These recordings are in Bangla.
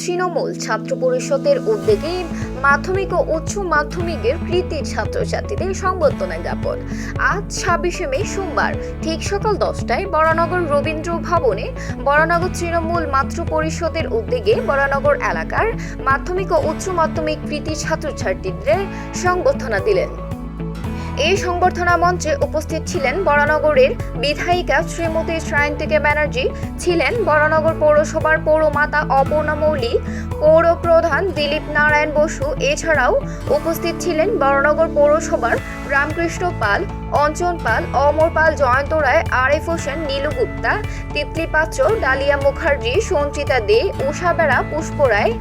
তৃণমূল ছাত্র পরিষদের উদ্যোগে মাধ্যমিক ও উচ্চ মাধ্যমিকের কৃতী ছাত্রছাত্রীদের সংবর্ধনা জ্ঞাপন আজ ২৬শে মে সোমবার ঠিক সকাল ১০টায় বরানগর রবীন্দ্র ভবনে বরানগর তৃণমূল ছাত্র পরিষদের উদ্যোগে বরানগর এলাকার মাধ্যমিক ও উচ্চ মাধ্যমিক কৃতী ছাত্রছাত্রীদের সংবর্ধনা দিলেন। এই সংবর্ধনা মঞ্চে উপস্থিত ছিলেন বরানগরের বিধায়িকা শ্রীমতী সায়ন্তিকা ব্যানার্জি, ছিলেন বরানগর পৌরসভার পৌরমাতা অপর্ণা মৌলিক, পৌর প্রধান দিলীপ নারায়ণ বসু। এছাড়াও উপস্থিত ছিলেন বরানগর পৌরসভার রামকৃষ্ণ পাল, অঞ্চন পাল, অমর পাল, জয়ন্ত রায়, আরিফ হোসেন, নীলু গুপ্তা, তিতলি পাত্র, ডালিয়া মুখার্জি, সঞ্চিতা দে, উষা বেড়া, পুষ্প রায়,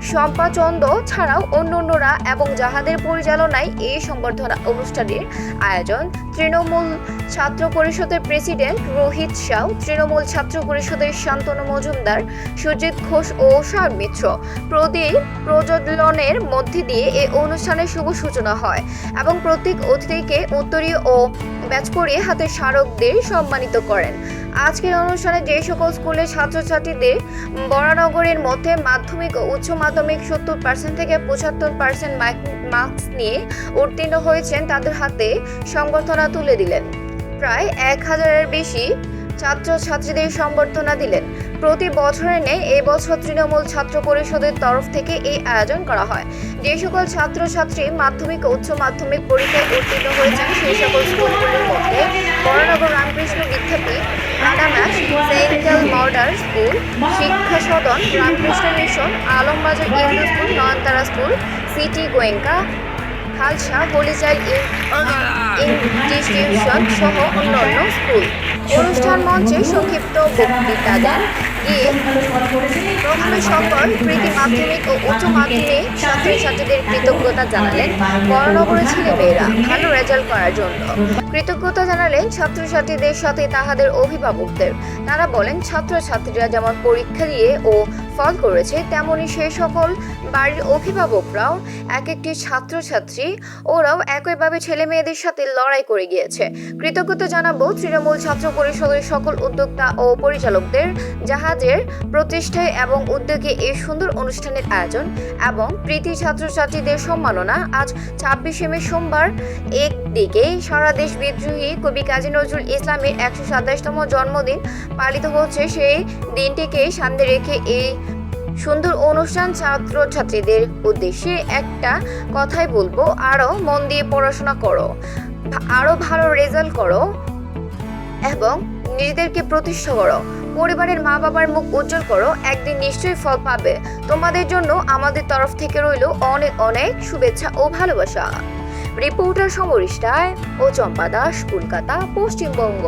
শম্পা চন্দ ছাড়াও অন্যান্যরা এবং যাহাদের পরিচালনায় এই সংবর্ধনা অনুষ্ঠানের আয়োজন তৃণমূল ছাত্র পরিষদের প্রেসিডেন্ট রোহিত সাউ, তৃণমূল ছাত্র পরিষদের শান্তনু মজুমদার, সুজিত ঘোষ ও সার মিত্র প্রদীপ প্রজ্বলনের মধ্যে দিয়ে এই অনুষ্ঠানের শুভ সূচনা হয় এবং প্রত্যেক অতিথিকে উত্তরীয় ও ব্যাচ পরিয়ে হাতে স্মারকদের সম্মানিত করেন। আজকের অনুষ্ঠানে যে সকল স্কুলের ছাত্রছাত্রীদের বরানগরের মধ্যে মাধ্যমিক ও উচ্চ মাধ্যমিক ৭০% থেকে ৭৫% মার্কস নিয়ে উত্তীর্ণ হয়েছেন তাদের হাতে সংবর্ধনা তুলে দিলেন। প্রায় ১,০০০-এর বেশি ছাত্রছাত্রীদের সংবর্ধনা দিলেন। প্রতি বছরের ন্যায় এবছর তৃণমূল ছাত্র পরিষদের তরফ থেকে এই আয়োজন করা হয়। যে সকল ছাত্রছাত্রী মাধ্যমিক ও উচ্চ মাধ্যমিক পরীক্ষায় উত্তীর্ণ হয়েছেন সেই সকল স্কুলগুলির মধ্যে বরানগর রামকৃষ্ণ বিদ্যাপীঠ, আনামাস, Central Modern School, Shiksha Sadan, Ramakrishna Mission, Alambazar Union School, Nayantara School, City Goenka, Khalsa, Holy Child Institution সহ অন্যান্য স্কুল। অনুষ্ঠান মঞ্চে সংক্ষিপ্ত বক্তৃতা দেন গিয়ে প্রথমে সকল কৃতী মাধ্যমিক ও উচ্চ মাধ্যমিক ছাত্রছাত্রীদের কৃতজ্ঞতা জানালেন বরানগরের ছেলেমেয়েরা ভালো রেজাল্ট করার জন্য। কৃতজ্ঞতা জানালেন ছাত্রছাত্রীদের সাথে তাহাদের অভিভাবকদের। তারা বলেন ছাত্রছাত্রীরা যেমন পরীক্ষা দিয়ে ও ফল করেছে তেমনি সেই সকল বাড়ির অভিভাবকরাও এক একটি ছাত্রছাত্রী ওরাও একইভাবে ছেলে মেয়েদের সাথে লড়াই করে গিয়েছে। কৃতজ্ঞতা জানাবো তৃণমূল ছাত্র পরিষদের সকল উদ্যোক্তা ও পরিচালকদের যাহাদের প্রতিষ্ঠায় এবং উদ্যোগে এই সুন্দর অনুষ্ঠানের আয়োজন এবং কৃতী ছাত্রছাত্রীদের সম্মাননা। আজ ২৬শে মে সোমবার একদিকে সারা দেশ বিদ্রোহী কবি কাজী নজরুল ইসলামের ১২৭তম জন্মদিন পালিত হচ্ছে, সেই দিনটিকে সামনে রেখে এই সুন্দর অনুষ্ঠান ছাত্রছাত্রীদের উদ্দেশ্যে একটা কথাই বলবো, আরো মন দিয়ে পড়াশোনা করো, আরো ভালো রেজাল্ট করো এবং নিজেদেরকে প্রতিষ্ঠা করো, পরিবারের মা বাবার মুখ উজ্জ্বল করো, একদিন নিশ্চয়ই ফল পাবে। তোমাদের জন্য আমাদের তরফ থেকে রইল অনেক অনেক শুভেচ্ছা ও ভালোবাসা। রিপোর্টার সমরিশ রায় ও চম্পা দাস, কলকাতা, পশ্চিমবঙ্গ।